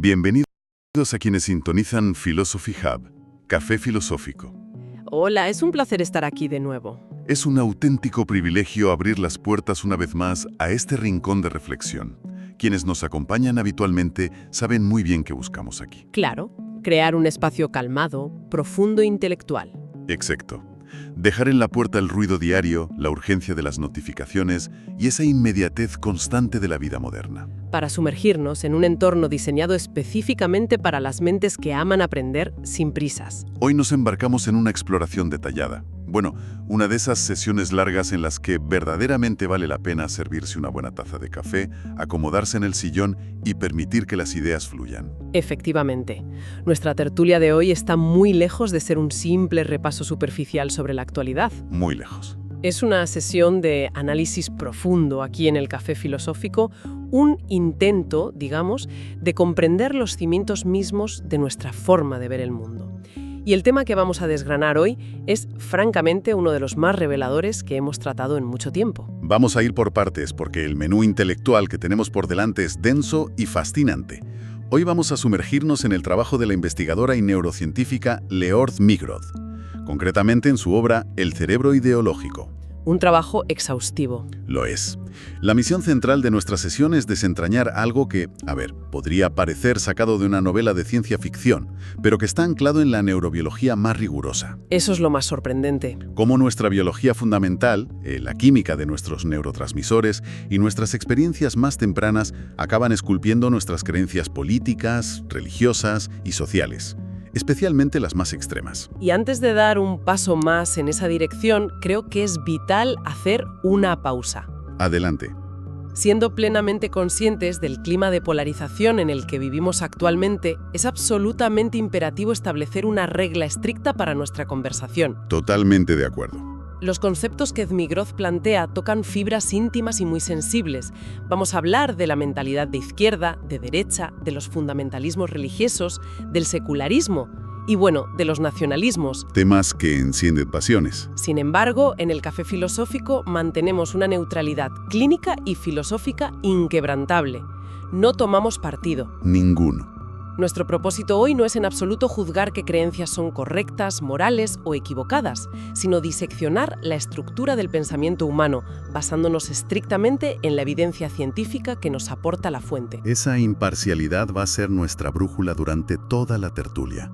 Bienvenidos a quienes sintonizan Philosophy Hub, Café Filosófico. Hola, es un placer estar aquí de nuevo. Es un auténtico privilegio abrir las puertas una vez más a este rincón de reflexión. Quienes nos acompañan habitualmente saben muy bien qué buscamos aquí. Claro, crear un espacio calmado, profundo e intelectual. Exacto. Dejar en la puerta el ruido diario, la urgencia de las notificaciones y esa inmediatez constante de la vida moderna. Para sumergirnos en un entorno diseñado específicamente para las mentes que aman aprender sin prisas. Hoy nos embarcamos en una exploración detallada. Bueno, una de esas sesiones largas en las que verdaderamente vale la pena servirse una buena taza de café, acomodarse en el sillón y permitir que las ideas fluyan. Efectivamente, nuestra tertulia de hoy está muy lejos de ser un simple repaso superficial sobre la actualidad. Muy lejos. Es una sesión de análisis profundo aquí en el Café Filosófico, un intento, digamos, de comprender los cimientos mismos de nuestra forma de ver el mundo. Y el tema que vamos a desgranar hoy es, francamente, uno de los más reveladores que hemos tratado en mucho tiempo. Vamos a ir por partes porque el menú intelectual que tenemos por delante es denso y fascinante. Hoy vamos a sumergirnos en el trabajo de la investigadora y neurocientífica Leorth Migroth, concretamente en su obra El cerebro ideológico. Un trabajo exhaustivo. Lo es. La misión central de nuestra sesión es desentrañar algo que, podría parecer sacado de una novela de ciencia ficción, pero que está anclado en la neurobiología más rigurosa. Eso es lo más sorprendente. Cómo nuestra biología fundamental, la química de nuestros neurotransmisores y nuestras experiencias más tempranas acaban esculpiendo nuestras creencias políticas, religiosas y sociales, especialmente las más extremas. Y antes de dar un paso más en esa dirección, creo que es vital hacer una pausa. Adelante. Siendo plenamente conscientes del clima de polarización en el que vivimos actualmente, es absolutamente imperativo establecer una regla estricta para nuestra conversación. Totalmente de acuerdo. Los conceptos que Migroth plantea tocan fibras íntimas y muy sensibles. Vamos a hablar de la mentalidad de izquierda, de derecha, de los fundamentalismos religiosos, del secularismo y, de los nacionalismos. Temas que encienden pasiones. Sin embargo, en el Café Filosófico mantenemos una neutralidad clínica y filosófica inquebrantable. No tomamos partido. Ninguno. Nuestro propósito hoy no es en absoluto juzgar qué creencias son correctas, morales o equivocadas, sino diseccionar la estructura del pensamiento humano, basándonos estrictamente en la evidencia científica que nos aporta la fuente. Esa imparcialidad va a ser nuestra brújula durante toda la tertulia.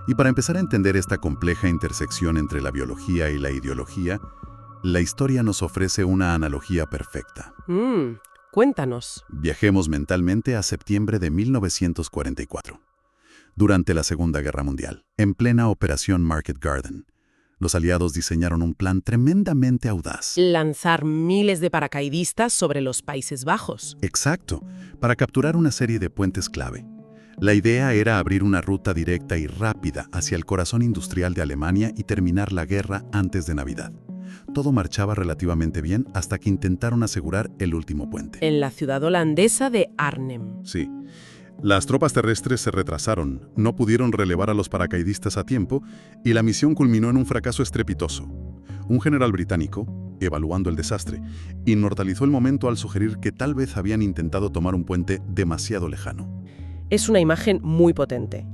Y para empezar a entender esta compleja intersección entre la biología y la ideología, la historia nos ofrece una analogía perfecta. Cuéntanos. Viajemos mentalmente a septiembre de 1944. Durante la Segunda Guerra Mundial, en plena Operación Market Garden, los aliados diseñaron un plan tremendamente audaz. Lanzar miles de paracaidistas sobre los Países Bajos. Exacto, para capturar una serie de puentes clave. La idea era abrir una ruta directa y rápida hacia el corazón industrial de Alemania y terminar la guerra antes de Navidad. Todo marchaba relativamente bien hasta que intentaron asegurar el último puente. En la ciudad holandesa de Arnhem. Sí. Las tropas terrestres se retrasaron, no pudieron relevar a los paracaidistas a tiempo y la misión culminó en un fracaso estrepitoso. Un general británico, evaluando el desastre, inmortalizó el momento al sugerir que tal vez habían intentado tomar un puente demasiado lejano. Es una imagen muy potente.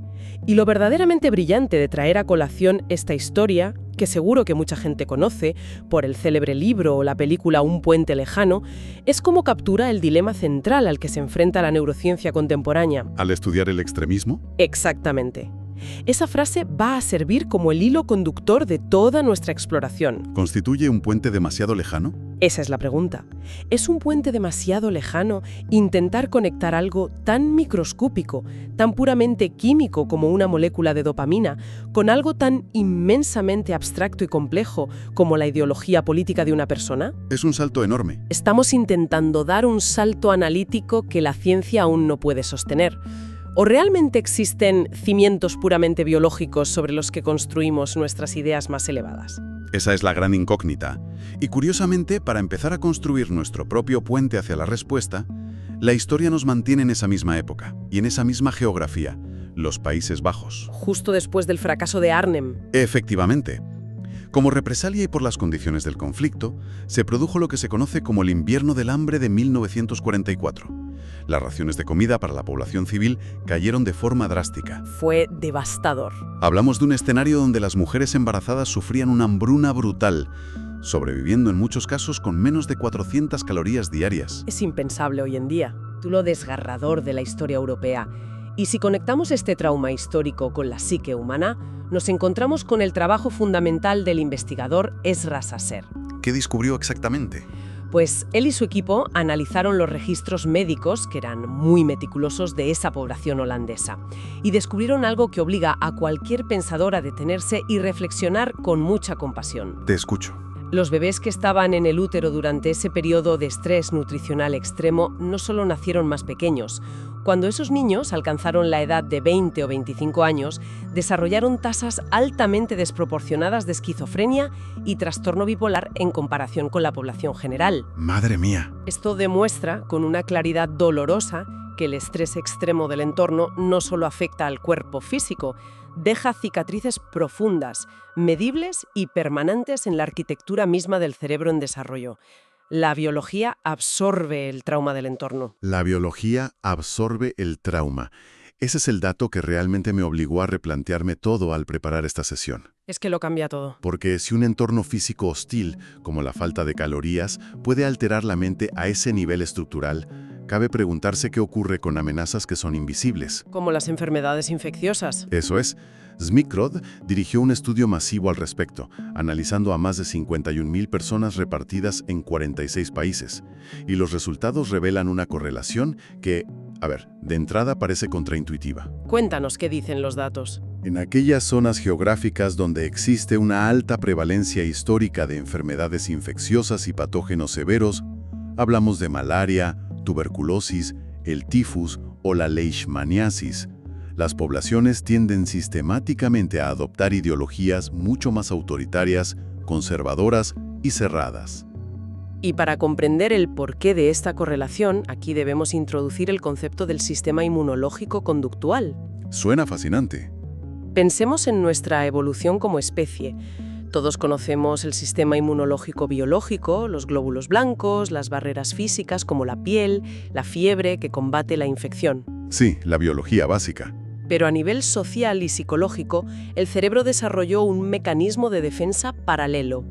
Y lo verdaderamente brillante de traer a colación esta historia, que seguro que mucha gente conoce por el célebre libro o la película Un puente lejano, es cómo captura el dilema central al que se enfrenta la neurociencia contemporánea. ¿Al estudiar el extremismo? Exactamente. Esa frase va a servir como el hilo conductor de toda nuestra exploración. ¿Constituye un puente demasiado lejano? Esa es la pregunta. ¿Es un puente demasiado lejano intentar conectar algo tan microscópico, tan puramente químico como una molécula de dopamina, con algo tan inmensamente abstracto y complejo como la ideología política de una persona? Es un salto enorme. Estamos intentando dar un salto analítico que la ciencia aún no puede sostener. ¿O realmente existen cimientos puramente biológicos sobre los que construimos nuestras ideas más elevadas? Esa es la gran incógnita. Y curiosamente, para empezar a construir nuestro propio puente hacia la respuesta, la historia nos mantiene en esa misma época y en esa misma geografía, los Países Bajos. Justo después del fracaso de Arnhem. Efectivamente. Como represalia y por las condiciones del conflicto, se produjo lo que se conoce como el invierno del hambre de 1944. Las raciones de comida para la población civil cayeron de forma drástica. Fue devastador. Hablamos de un escenario donde las mujeres embarazadas sufrían una hambruna brutal, sobreviviendo en muchos casos con menos de 400 calorías diarias. Es impensable hoy en día. Lo desgarrador de la historia europea. Y si conectamos este trauma histórico con la psique humana, nos encontramos con el trabajo fundamental del investigador Ezra Sasser. ¿Qué descubrió exactamente? Pues él y su equipo analizaron los registros médicos, que eran muy meticulosos, de esa población holandesa, y descubrieron algo que obliga a cualquier pensador a detenerse y reflexionar con mucha compasión. Te escucho. Los bebés que estaban en el útero durante ese periodo de estrés nutricional extremo no solo nacieron más pequeños. Cuando esos niños alcanzaron la edad de 20 o 25 años, desarrollaron tasas altamente desproporcionadas de esquizofrenia y trastorno bipolar en comparación con la población general. ¡Madre mía! Esto demuestra con una claridad dolorosa que el estrés extremo del entorno no solo afecta al cuerpo físico, deja cicatrices profundas, medibles y permanentes en la arquitectura misma del cerebro en desarrollo. La biología absorbe el trauma del entorno. La biología absorbe el trauma. Ese es el dato que realmente me obligó a replantearme todo al preparar esta sesión. Es que lo cambia todo. Porque si un entorno físico hostil, como la falta de calorías, puede alterar la mente a ese nivel estructural, cabe preguntarse qué ocurre con amenazas que son invisibles. Como las enfermedades infecciosas. Eso es. Smikrod dirigió un estudio masivo al respecto, analizando a más de 51.000 personas repartidas en 46 países. Y los resultados revelan una correlación que, de entrada parece contraintuitiva. Cuéntanos qué dicen los datos. En aquellas zonas geográficas donde existe una alta prevalencia histórica de enfermedades infecciosas y patógenos severos, hablamos de malaria, tuberculosis, el tifus o la leishmaniasis, las poblaciones tienden sistemáticamente a adoptar ideologías mucho más autoritarias, conservadoras y cerradas. Y para comprender el porqué de esta correlación, aquí debemos introducir el concepto del sistema inmunológico conductual. Suena fascinante. Pensemos en nuestra evolución como especie. Todos conocemos el sistema inmunológico biológico, los glóbulos blancos, las barreras físicas como la piel, la fiebre que combate la infección. Sí, la biología básica. Pero a nivel social y psicológico, el cerebro desarrolló un mecanismo de defensa paralelo.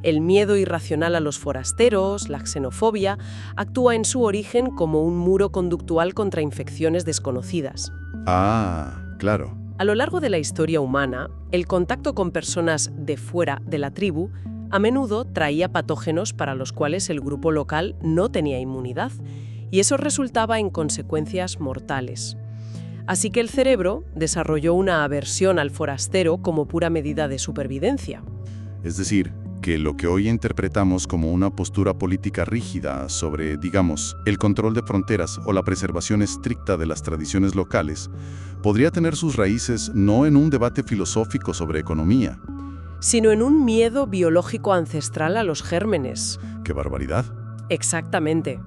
El miedo irracional a los forasteros, la xenofobia, actúa en su origen como un muro conductual contra infecciones desconocidas. Ah, claro. A lo largo de la historia humana, el contacto con personas de fuera de la tribu a menudo traía patógenos para los cuales el grupo local no tenía inmunidad, y eso resultaba en consecuencias mortales. Así que el cerebro desarrolló una aversión al forastero como pura medida de supervivencia. Es decir, que lo que hoy interpretamos como una postura política rígida sobre, digamos, el control de fronteras o la preservación estricta de las tradiciones locales, podría tener sus raíces no en un debate filosófico sobre economía, sino en un miedo biológico ancestral a los gérmenes. ¡Qué barbaridad! Exactamente.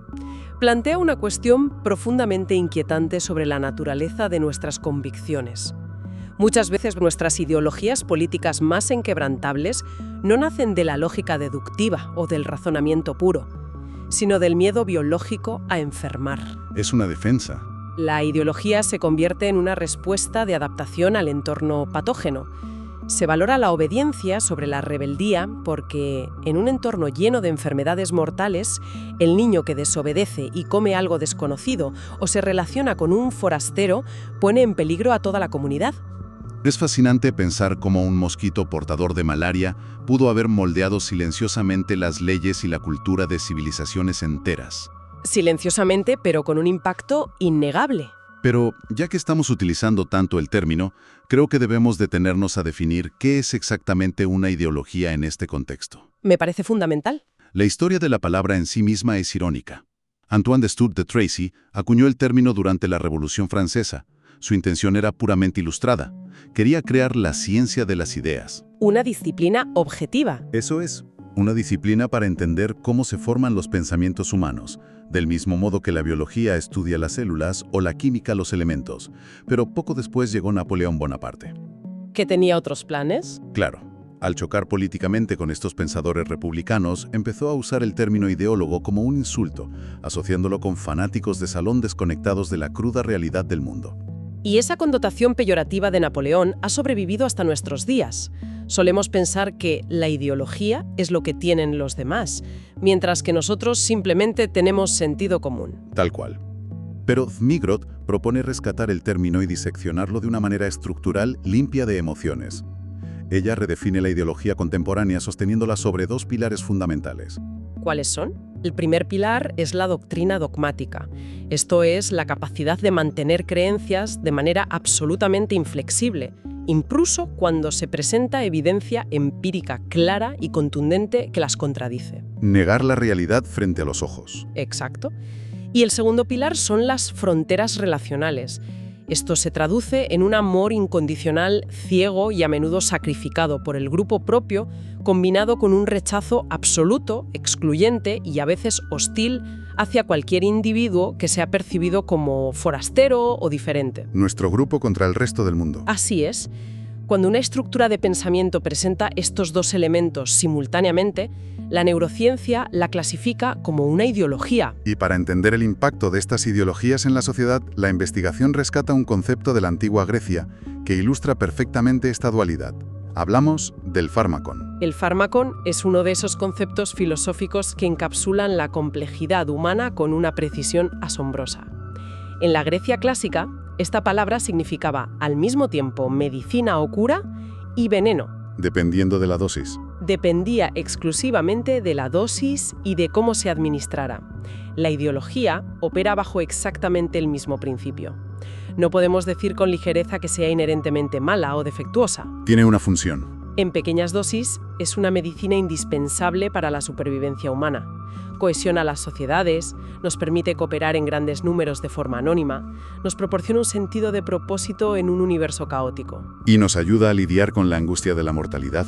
Plantea una cuestión profundamente inquietante sobre la naturaleza de nuestras convicciones. Muchas veces nuestras ideologías políticas más inquebrantables no nacen de la lógica deductiva o del razonamiento puro, sino del miedo biológico a enfermar. Es una defensa. La ideología se convierte en una respuesta de adaptación al entorno patógeno. Se valora la obediencia sobre la rebeldía porque, en un entorno lleno de enfermedades mortales, el niño que desobedece y come algo desconocido o se relaciona con un forastero pone en peligro a toda la comunidad. Es fascinante pensar cómo un mosquito portador de malaria pudo haber moldeado silenciosamente las leyes y la cultura de civilizaciones enteras. Silenciosamente, pero con un impacto innegable. Pero, ya que estamos utilizando tanto el término, creo que debemos detenernos a definir qué es exactamente una ideología en este contexto. Me parece fundamental. La historia de la palabra en sí misma es irónica. Antoine de Staël acuñó el término durante la Revolución Francesa. Su intención era puramente ilustrada. Quería crear la ciencia de las ideas. Una disciplina objetiva. Eso es, una disciplina para entender cómo se forman los pensamientos humanos, del mismo modo que la biología estudia las células o la química los elementos. Pero poco después llegó Napoleón Bonaparte. ¿Que tenía otros planes? Claro, Al chocar políticamente con estos pensadores republicanos, empezó a usar el término ideólogo como un insulto, asociándolo con fanáticos de salón desconectados de la cruda realidad del mundo. Y esa connotación peyorativa de Napoleón ha sobrevivido hasta nuestros días. Solemos pensar que la ideología es lo que tienen los demás, mientras que nosotros simplemente tenemos sentido común. Tal cual. Pero Zmigrod propone rescatar el término y diseccionarlo de una manera estructural, limpia de emociones. Ella redefine la ideología contemporánea sosteniéndola sobre dos pilares fundamentales. ¿Cuáles son? El primer pilar es la doctrina dogmática. Esto es la capacidad de mantener creencias de manera absolutamente inflexible, incluso cuando se presenta evidencia empírica clara y contundente que las contradice. Negar la realidad frente a los ojos. Exacto. Y el segundo pilar son las fronteras relacionales. Esto se traduce en un amor incondicional, ciego y a menudo sacrificado por el grupo propio, combinado con un rechazo absoluto, excluyente y a veces hostil hacia cualquier individuo que sea percibido como forastero o diferente. Nuestro grupo contra el resto del mundo. Así es. Cuando una estructura de pensamiento presenta estos dos elementos simultáneamente, la neurociencia la clasifica como una ideología. Y para entender el impacto de estas ideologías en la sociedad, la investigación rescata un concepto de la antigua Grecia que ilustra perfectamente esta dualidad. Hablamos del fármacon. El fármacon es uno de esos conceptos filosóficos que encapsulan la complejidad humana con una precisión asombrosa. En la Grecia clásica, esta palabra significaba al mismo tiempo medicina o cura y veneno. Dependiendo de la dosis. Dependía exclusivamente de la dosis y de cómo se administrara. La ideología opera bajo exactamente el mismo principio. No podemos decir con ligereza que sea inherentemente mala o defectuosa. Tiene una función. En pequeñas dosis es una medicina indispensable para la supervivencia humana. Cohesiona las sociedades, nos permite cooperar en grandes números de forma anónima, nos proporciona un sentido de propósito en un universo caótico. Y nos ayuda a lidiar con la angustia de la mortalidad.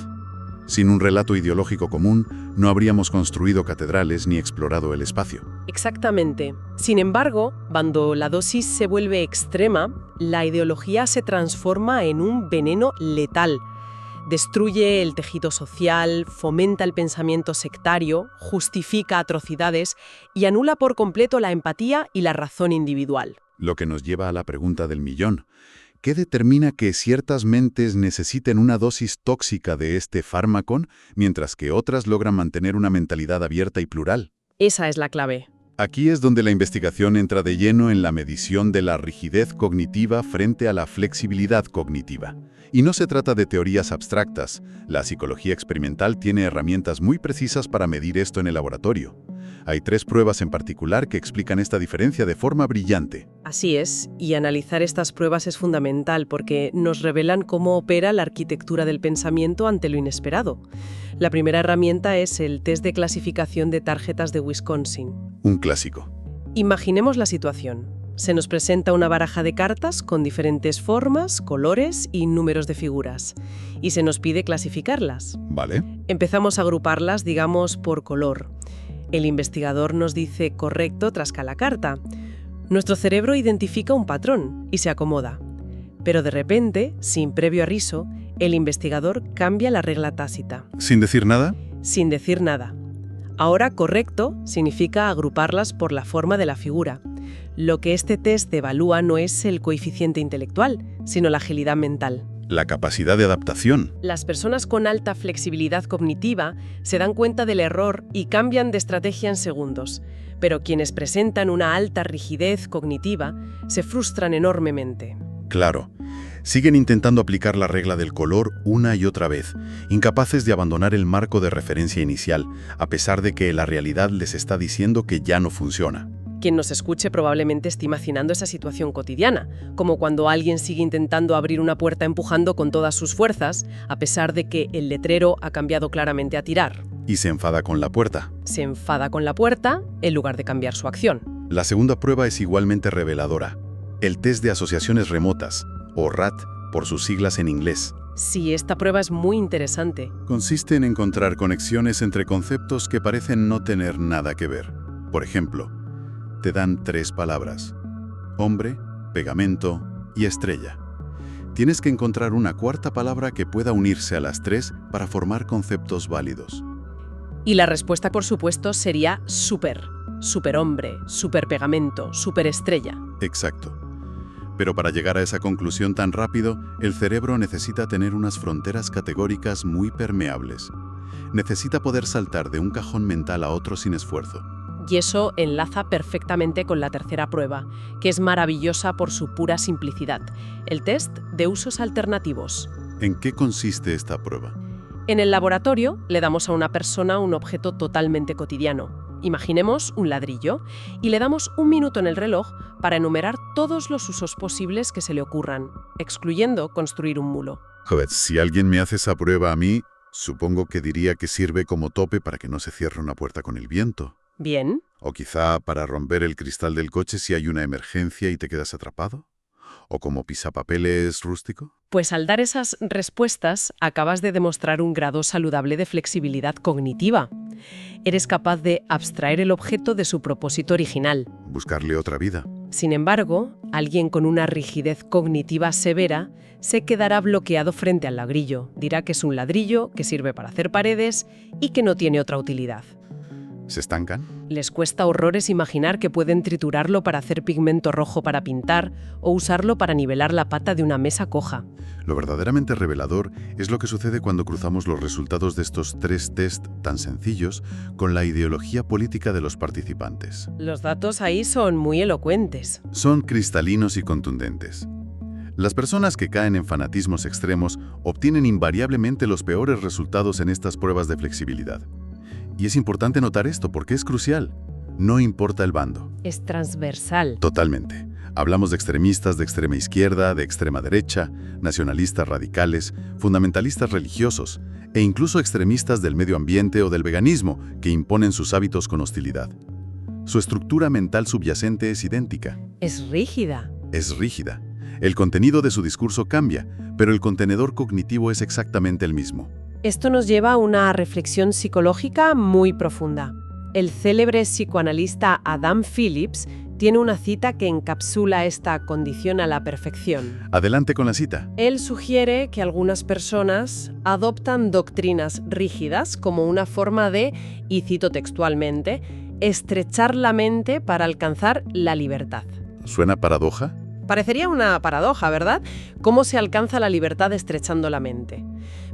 Sin un relato ideológico común, no habríamos construido catedrales ni explorado el espacio. Exactamente. Sin embargo, cuando la dosis se vuelve extrema, la ideología se transforma en un veneno letal. Destruye el tejido social, fomenta el pensamiento sectario, justifica atrocidades y anula por completo la empatía y la razón individual. Lo que nos lleva a la pregunta del millón. ¿Qué determina que ciertas mentes necesiten una dosis tóxica de este fármaco, mientras que otras logran mantener una mentalidad abierta y plural? Esa es la clave. Aquí es donde la investigación entra de lleno en la medición de la rigidez cognitiva frente a la flexibilidad cognitiva. Y no se trata de teorías abstractas. La psicología experimental tiene herramientas muy precisas para medir esto en el laboratorio. Hay 3 pruebas en particular que explican esta diferencia de forma brillante. Así es, y analizar estas pruebas es fundamental porque nos revelan cómo opera la arquitectura del pensamiento ante lo inesperado. La primera herramienta es el test de clasificación de tarjetas de Wisconsin. Un clásico. Imaginemos la situación. Se nos presenta una baraja de cartas con diferentes formas, colores y números de figuras. Y se nos pide clasificarlas. Vale. Empezamos a agruparlas, digamos, por color. El investigador nos dice correcto tras cada carta. Nuestro cerebro identifica un patrón y se acomoda. Pero de repente, sin previo aviso, el investigador cambia la regla tácita. ¿Sin decir nada? Sin decir nada. Ahora correcto significa agruparlas por la forma de la figura. Lo que este test evalúa no es el coeficiente intelectual, sino la agilidad mental. La capacidad de adaptación. Las personas con alta flexibilidad cognitiva se dan cuenta del error y cambian de estrategia en segundos, pero quienes presentan una alta rigidez cognitiva se frustran enormemente. Claro. Siguen intentando aplicar la regla del color una y otra vez, incapaces de abandonar el marco de referencia inicial, a pesar de que la realidad les está diciendo que ya no funciona. Quien nos escuche probablemente esté imaginando esa situación cotidiana, como cuando alguien sigue intentando abrir una puerta empujando con todas sus fuerzas, a pesar de que el letrero ha cambiado claramente a tirar. Y se enfada con la puerta. Se enfada con la puerta en lugar de cambiar su acción. La segunda prueba es igualmente reveladora. El test de asociaciones remotas, o RAT, por sus siglas en inglés. Sí, esta prueba es muy interesante. Consiste en encontrar conexiones entre conceptos que parecen no tener nada que ver. Por ejemplo, te dan 3 palabras: hombre, pegamento y estrella. Tienes que encontrar una cuarta palabra que pueda unirse a las tres para formar conceptos válidos. Y la respuesta, por supuesto, sería súper. Superhombre, superpegamento, superestrella. Exacto. Pero para llegar a esa conclusión tan rápido, el cerebro necesita tener unas fronteras categóricas muy permeables. Necesita poder saltar de un cajón mental a otro sin esfuerzo. Y eso enlaza perfectamente con la tercera prueba, que es maravillosa por su pura simplicidad, el test de usos alternativos. ¿En qué consiste esta prueba? En el laboratorio le damos a una persona un objeto totalmente cotidiano. Imaginemos un ladrillo y le damos 1 minuto en el reloj para enumerar todos los usos posibles que se le ocurran, excluyendo construir un mulo. Joder, si alguien me hace esa prueba a mí, supongo que diría que sirve como tope para que no se cierre una puerta con el viento. Bien. O quizá para romper el cristal del coche si hay una emergencia y te quedas atrapado. ¿O como pisapapeles rústico? Pues al dar esas respuestas, acabas de demostrar un grado saludable de flexibilidad cognitiva. Eres capaz de abstraer el objeto de su propósito original. Buscarle otra vida. Sin embargo, alguien con una rigidez cognitiva severa se quedará bloqueado frente al ladrillo. Dirá que es un ladrillo, que sirve para hacer paredes y que no tiene otra utilidad. ¿Se estancan? Les cuesta horrores imaginar que pueden triturarlo para hacer pigmento rojo para pintar o usarlo para nivelar la pata de una mesa coja. Lo verdaderamente revelador es lo que sucede cuando cruzamos los resultados de estos 3 test tan sencillos con la ideología política de los participantes. Los datos ahí son muy elocuentes. Son cristalinos y contundentes. Las personas que caen en fanatismos extremos obtienen invariablemente los peores resultados en estas pruebas de flexibilidad. Y es importante notar esto porque es crucial. No importa el bando. Es transversal. Totalmente. Hablamos de extremistas de extrema izquierda, de extrema derecha, nacionalistas radicales, fundamentalistas religiosos e incluso extremistas del medio ambiente o del veganismo que imponen sus hábitos con hostilidad. Su estructura mental subyacente es idéntica. Es rígida. Es rígida. El contenido de su discurso cambia, pero el contenedor cognitivo es exactamente el mismo. Esto nos lleva a una reflexión psicológica muy profunda. El célebre psicoanalista Adam Phillips tiene una cita que encapsula esta condición a la perfección. Adelante con la cita. Él sugiere que algunas personas adoptan doctrinas rígidas como una forma de, y cito textualmente, estrechar la mente para alcanzar la libertad. ¿Suena paradoja? Parecería una paradoja, ¿verdad? ¿Cómo se alcanza la libertad estrechando la mente?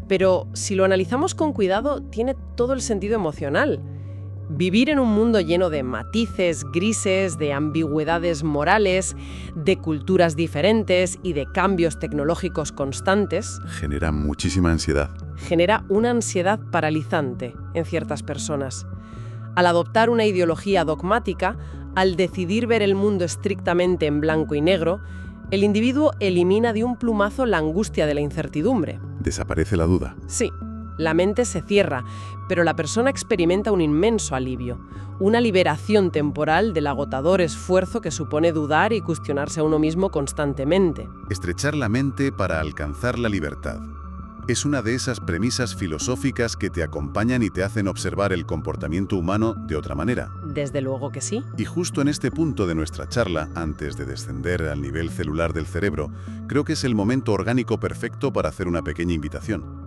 Pero si lo analizamos con cuidado, tiene todo el sentido emocional. Vivir en un mundo lleno de matices grises, de ambigüedades morales, de culturas diferentes y de cambios tecnológicos constantes, genera muchísima ansiedad. Genera una ansiedad paralizante en ciertas personas. Al adoptar una ideología dogmática, al decidir ver el mundo estrictamente en blanco y negro, el individuo elimina de un plumazo la angustia de la incertidumbre. Desaparece la duda. Sí, la mente se cierra, pero la persona experimenta un inmenso alivio, una liberación temporal del agotador esfuerzo que supone dudar y cuestionarse a uno mismo constantemente. Estrechar la mente para alcanzar la libertad. Es una de esas premisas filosóficas que te acompañan y te hacen observar el comportamiento humano de otra manera. Desde luego que sí. Y justo en este punto de nuestra charla, antes de descender al nivel celular del cerebro, creo que es el momento orgánico perfecto para hacer una pequeña invitación.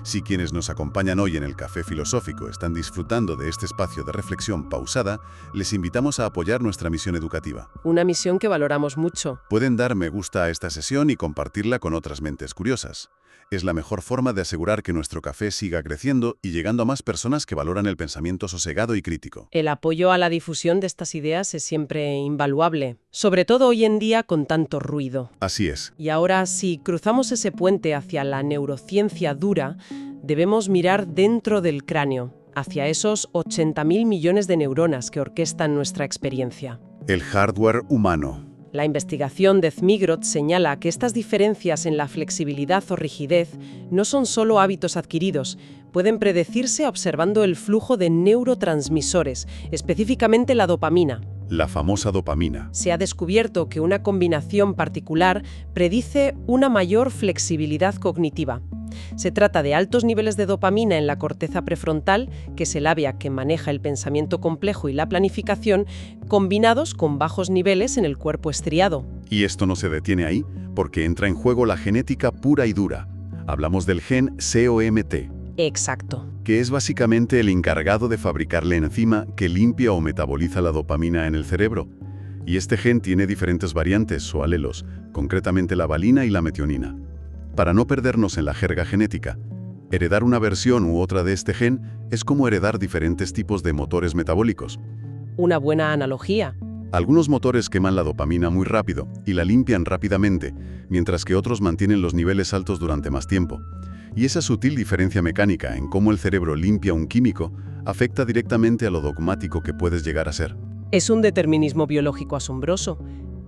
Si quienes nos acompañan hoy en el Café Filosófico están disfrutando de este espacio de reflexión pausada, les invitamos a apoyar nuestra misión educativa. Una misión que valoramos mucho. Pueden dar me gusta a esta sesión y compartirla con otras mentes curiosas. Es la mejor forma de asegurar que nuestro café siga creciendo y llegando a más personas que valoran el pensamiento sosegado y crítico. El apoyo a la difusión de estas ideas es siempre invaluable, sobre todo hoy en día con tanto ruido. Así es. Y ahora, si cruzamos ese puente hacia la neurociencia dura, debemos mirar dentro del cráneo, hacia esos 80.000 millones de neuronas que orquestan nuestra experiencia. El hardware humano. La investigación de Zmigrodt señala que estas diferencias en la flexibilidad o rigidez no son solo hábitos adquiridos, pueden predecirse observando el flujo de neurotransmisores, específicamente la dopamina. La famosa dopamina. Se ha descubierto que una combinación particular predice una mayor flexibilidad cognitiva. Se trata de altos niveles de dopamina en la corteza prefrontal, que es el área que maneja el pensamiento complejo y la planificación, combinados con bajos niveles en el cuerpo estriado. Y esto no se detiene ahí, porque entra en juego la genética pura y dura. Hablamos del gen COMT. Exacto. Que es básicamente el encargado de fabricar la enzima que limpia o metaboliza la dopamina en el cerebro. Y este gen tiene diferentes variantes o alelos, concretamente la valina y la metionina. Para no perdernos en la jerga genética, heredar una versión u otra de este gen es como heredar diferentes tipos de motores metabólicos. Una buena analogía. Algunos motores queman la dopamina muy rápido y la limpian rápidamente, mientras que otros mantienen los niveles altos durante más tiempo. Y esa sutil diferencia mecánica en cómo el cerebro limpia un químico afecta directamente a lo dogmático que puedes llegar a ser. Es un determinismo biológico asombroso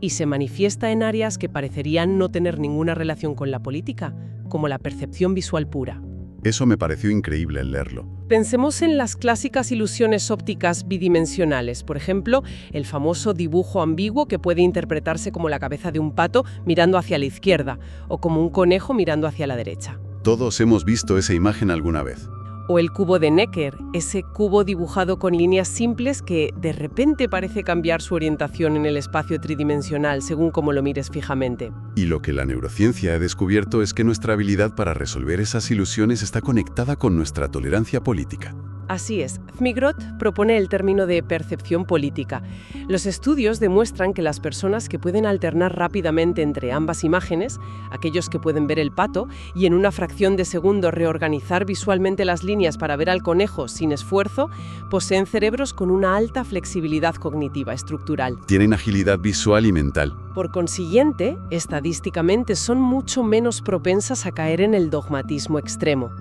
y se manifiesta en áreas que parecerían no tener ninguna relación con la política, como la percepción visual pura. Eso me pareció increíble al leerlo. Pensemos en las clásicas ilusiones ópticas bidimensionales, por ejemplo, el famoso dibujo ambiguo que puede interpretarse como la cabeza de un pato mirando hacia la izquierda o como un conejo mirando hacia la derecha. Todos hemos visto esa imagen alguna vez. O el cubo de Necker, ese cubo dibujado con líneas simples que de repente parece cambiar su orientación en el espacio tridimensional según cómo lo mires fijamente. Y lo que la neurociencia ha descubierto es que nuestra habilidad para resolver esas ilusiones está conectada con nuestra tolerancia política. Así es. Zmigrod propone el término de percepción política. Los estudios demuestran que las personas que pueden alternar rápidamente entre ambas imágenes, aquellos que pueden ver el pato y en una fracción de segundo reorganizar visualmente las líneas para ver al conejo sin esfuerzo, poseen cerebros con una alta flexibilidad cognitiva estructural. Tienen agilidad visual y mental. Por consiguiente, estadísticamente son mucho menos propensas a caer en el dogmatismo extremo.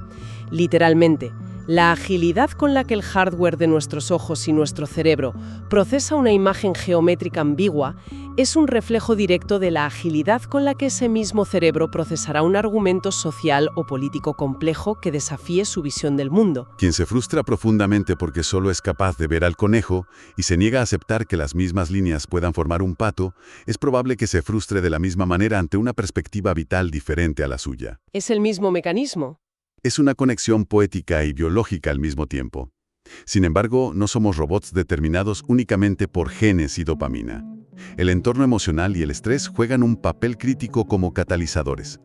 Literalmente, la agilidad con la que el hardware de nuestros ojos y nuestro cerebro procesa una imagen geométrica ambigua es un reflejo directo de la agilidad con la que ese mismo cerebro procesará un argumento social o político complejo que desafíe su visión del mundo. Quien se frustra profundamente porque solo es capaz de ver al conejo y se niega a aceptar que las mismas líneas puedan formar un pato, es probable que se frustre de la misma manera ante una perspectiva vital diferente a la suya. Es el mismo mecanismo. Es una conexión poética y biológica al mismo tiempo. Sin embargo, no somos robots determinados únicamente por genes y dopamina. El entorno emocional y el estrés juegan un papel crítico como catalizadores.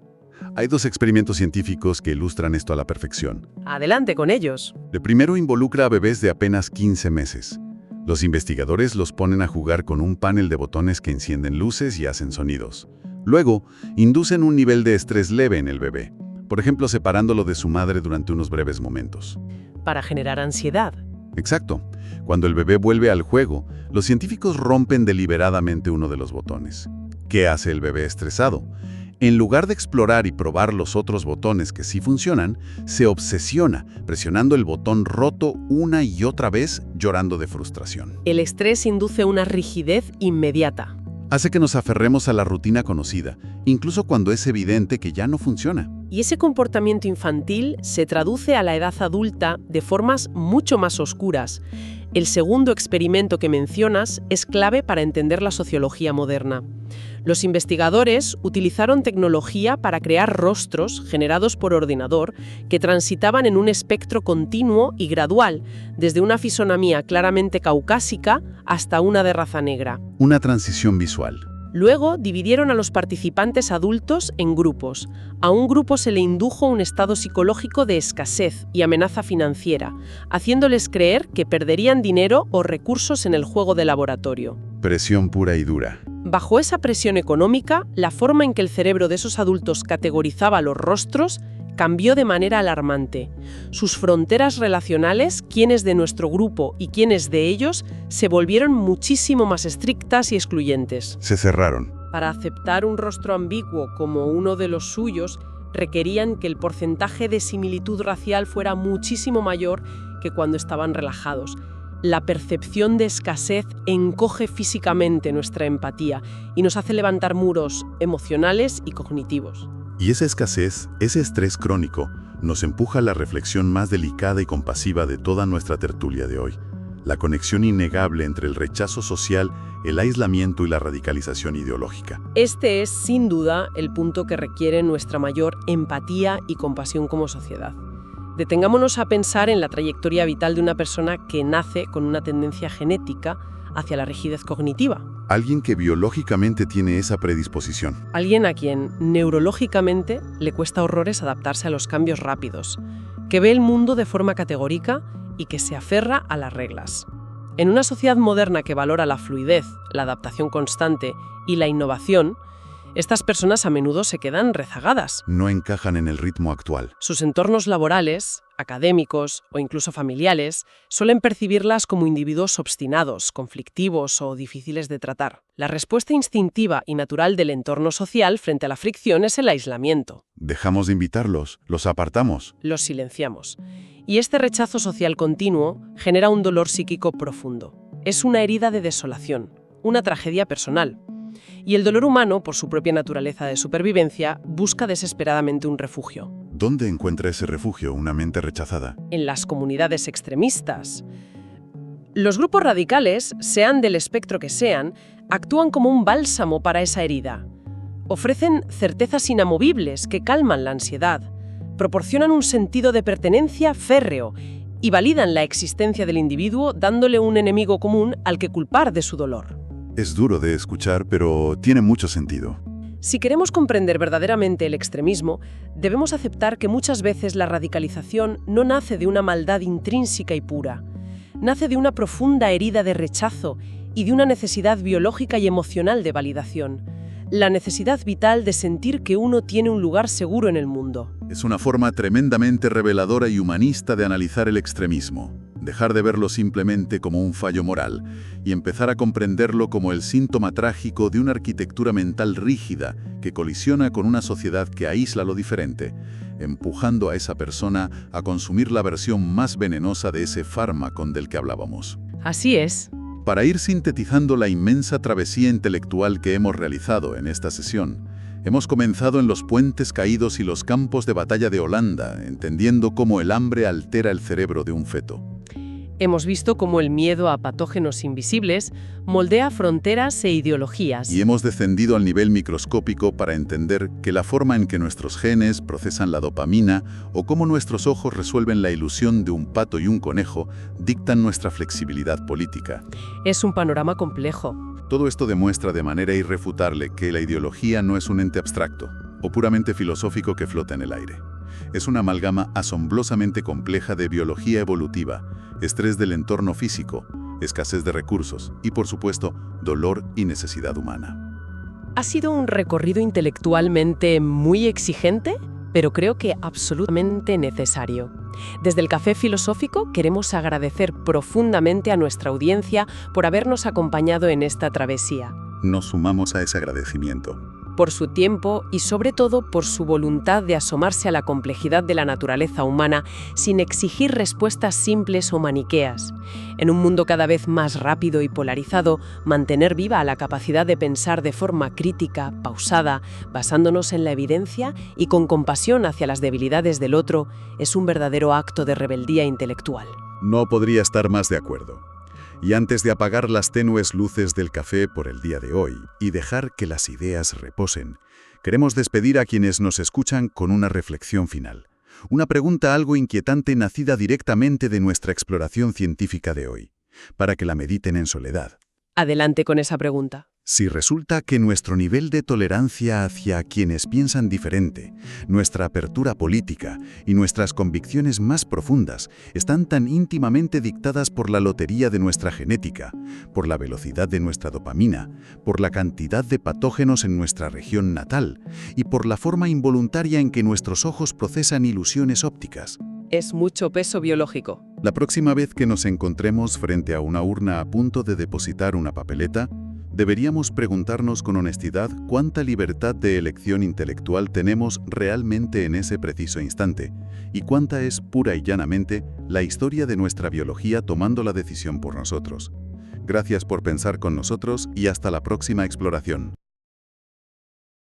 Hay 2 experimentos científicos que ilustran esto a la perfección. Adelante con ellos. El primero involucra a bebés de apenas 15 meses. Los investigadores los ponen a jugar con un panel de botones que encienden luces y hacen sonidos. Luego, inducen un nivel de estrés leve en el bebé, por ejemplo, separándolo de su madre durante unos breves momentos. Para generar ansiedad. Exacto. Cuando el bebé vuelve al juego, los científicos rompen deliberadamente uno de los botones. ¿Qué hace el bebé estresado? En lugar de explorar y probar los otros botones que sí funcionan, se obsesiona, presionando el botón roto una y otra vez, llorando de frustración. El estrés induce una rigidez inmediata. Hace que nos aferremos a la rutina conocida, incluso cuando es evidente que ya no funciona. Y ese comportamiento infantil se traduce a la edad adulta de formas mucho más oscuras. El segundo experimento que mencionas es clave para entender la sociología moderna. Los investigadores utilizaron tecnología para crear rostros generados por ordenador que transitaban en un espectro continuo y gradual, desde una fisonomía claramente caucásica hasta una de raza negra. Una transición visual. Luego dividieron a los participantes adultos en grupos. A un grupo se le indujo un estado psicológico de escasez y amenaza financiera, haciéndoles creer que perderían dinero o recursos en el juego de laboratorio. Presión pura y dura. Bajo esa presión económica, la forma en que el cerebro de esos adultos categorizaba los rostros cambió de manera alarmante. Sus fronteras relacionales, quiénes de nuestro grupo y quiénes de ellos, se volvieron muchísimo más estrictas y excluyentes. Se cerraron. Para aceptar un rostro ambiguo como uno de los suyos, requerían que el porcentaje de similitud racial fuera muchísimo mayor que cuando estaban relajados. La percepción de escasez encoge físicamente nuestra empatía y nos hace levantar muros emocionales y cognitivos. Y esa escasez, ese estrés crónico, nos empuja a la reflexión más delicada y compasiva de toda nuestra tertulia de hoy. la conexión innegable entre el rechazo social, el aislamiento y la radicalización ideológica. Este es, sin duda, el punto que requiere nuestra mayor empatía y compasión como sociedad. Detengámonos a pensar en la trayectoria vital de una persona que nace con una tendencia genética hacia la rigidez cognitiva. Alguien que biológicamente tiene esa predisposición. Alguien a quien neurológicamente le cuesta horrores adaptarse a los cambios rápidos, que ve el mundo de forma categórica y que se aferra a las reglas. En una sociedad moderna que valora la fluidez, la adaptación constante y la innovación, estas personas a menudo se quedan rezagadas. No encajan en el ritmo actual. Sus entornos laborales, académicos o incluso familiares suelen percibirlas como individuos obstinados, conflictivos o difíciles de tratar. La respuesta instintiva y natural del entorno social frente a la fricción es el aislamiento. Dejamos de invitarlos, los apartamos. Los silenciamos. Y este rechazo social continuo genera un dolor psíquico profundo. Es una herida de desolación, una tragedia personal. Y el dolor humano, por su propia naturaleza de supervivencia, busca desesperadamente un refugio. ¿Dónde encuentra ese refugio una mente rechazada? En las comunidades extremistas. Los grupos radicales, sean del espectro que sean, actúan como un bálsamo para esa herida. Ofrecen certezas inamovibles que calman la ansiedad, proporcionan un sentido de pertenencia férreo y validan la existencia del individuo dándole un enemigo común al que culpar de su dolor. Es duro de escuchar, pero tiene mucho sentido. Si queremos comprender verdaderamente el extremismo, debemos aceptar que muchas veces la radicalización no nace de una maldad intrínseca y pura. Nace de una profunda herida de rechazo y de una necesidad biológica y emocional de validación. La necesidad vital de sentir que uno tiene un lugar seguro en el mundo. Es una forma tremendamente reveladora y humanista de analizar el extremismo. Dejar de verlo simplemente como un fallo moral y empezar a comprenderlo como el síntoma trágico de una arquitectura mental rígida que colisiona con una sociedad que aísla lo diferente, empujando a esa persona a consumir la versión más venenosa de ese fármaco del que hablábamos. Así es. Para ir sintetizando la inmensa travesía intelectual que hemos realizado en esta sesión, hemos comenzado en los puentes caídos y los campos de batalla de Holanda, entendiendo cómo el hambre altera el cerebro de un feto. Hemos visto cómo el miedo a patógenos invisibles moldea fronteras e ideologías. Y hemos descendido al nivel microscópico para entender que la forma en que nuestros genes procesan la dopamina o cómo nuestros ojos resuelven la ilusión de un pato y un conejo dictan nuestra flexibilidad política. Es un panorama complejo. Todo esto demuestra de manera irrefutable que la ideología no es un ente abstracto o puramente filosófico que flota en el aire. Es una amalgama asombrosamente compleja de biología evolutiva, estrés del entorno físico, escasez de recursos y, por supuesto, dolor y necesidad humana. Ha sido un recorrido intelectualmente muy exigente, pero creo que absolutamente necesario. Desde el Café Filosófico queremos agradecer profundamente a nuestra audiencia por habernos acompañado en esta travesía. Nos sumamos a ese agradecimiento. Por su tiempo y sobre todo por su voluntad de asomarse a la complejidad de la naturaleza humana sin exigir respuestas simples o maniqueas. En un mundo cada vez más rápido y polarizado, mantener viva la capacidad de pensar de forma crítica, pausada, basándonos en la evidencia y con compasión hacia las debilidades del otro, es un verdadero acto de rebeldía intelectual. No podría estar más de acuerdo. Y antes de apagar las tenues luces del café por el día de hoy y dejar que las ideas reposen, queremos despedir a quienes nos escuchan con una reflexión final. Una pregunta algo inquietante nacida directamente de nuestra exploración científica de hoy, para que la mediten en soledad. Adelante con esa pregunta. Si resulta que nuestro nivel de tolerancia hacia quienes piensan diferente, nuestra apertura política y nuestras convicciones más profundas están tan íntimamente dictadas por la lotería de nuestra genética, por la velocidad de nuestra dopamina, por la cantidad de patógenos en nuestra región natal y por la forma involuntaria en que nuestros ojos procesan ilusiones ópticas. Es mucho peso biológico. La próxima vez que nos encontremos frente a una urna a punto de depositar una papeleta, deberíamos preguntarnos con honestidad cuánta libertad de elección intelectual tenemos realmente en ese preciso instante y cuánta es pura y llanamente la historia de nuestra biología tomando la decisión por nosotros. Gracias por pensar con nosotros y hasta la próxima exploración.